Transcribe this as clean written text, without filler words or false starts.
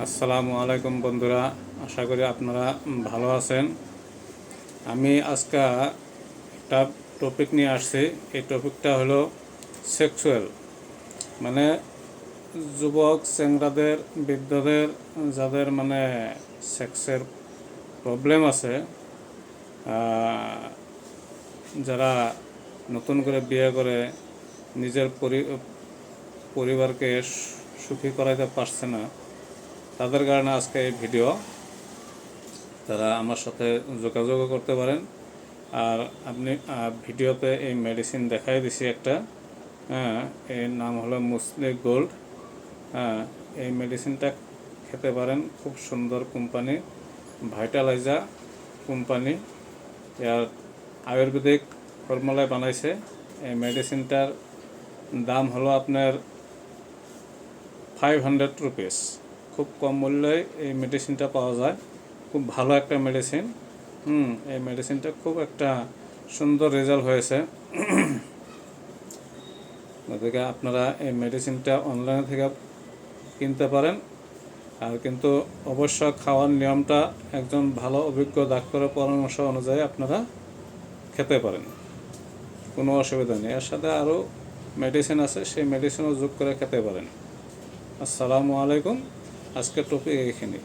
আসসালামু আলাইকুম বন্ধুরা, আশা করি আপনারা ভালো আছেন। আমি আজকে একটা টপিক নিয়ে আসছি। এই টপিকটা হলো সেক্সুয়াল, মানে যুবক চেংড়াদের, বৃদ্ধদের যাদের মানে সেক্সের প্রবলেম আছে, যারা নতুন করে বিয়ে করে নিজের পরিবারকে সুখী করাইতে পারছে না, তাদের কারণে আজকে এই ভিডিও। তারা আমার সাথে যোগাযোগও করতে পারেন। আর আপনি ভিডিওতে এই মেডিসিন দেখাই দিছি একটা, হ্যাঁ, এর নাম হলো মুসলি গোল্ড। হ্যাঁ, এই মেডিসিনটা খেতে পারেন। খুব সুন্দর কোম্পানি, ভাইটালাইজা কোম্পানি, এর আয়ুর্বেদিক ফর্মুলায় বানাইছে। এই মেডিসিনটার দাম হলো আপনার 500 রুপিস। খুব কম মূল্যে এই মেডিসিনটা পাওয়া যায়। খুব ভালো একটা মেডিসিন। এই মেডিসিনটা খুব একটা সুন্দর রেজাল্ট হয়েছে। গতিকে আপনারা এই মেডিসিনটা অনলাইন থেকে কিনতে পারেন। আর কিন্তু অবশ্য খাওয়ার নিয়মটা একজন ভালো অভিজ্ঞ ডাক্তারের পরামর্শ অনুযায়ী আপনারা খেতে পারেন, কোনো অসুবিধা নেই। এর সাথে আরও মেডিসিন আছে, সেই মেডিসিনও যোগ করে খেতে পারেন। আসসালামু আলাইকুম। আজকের টপিক এইখানে।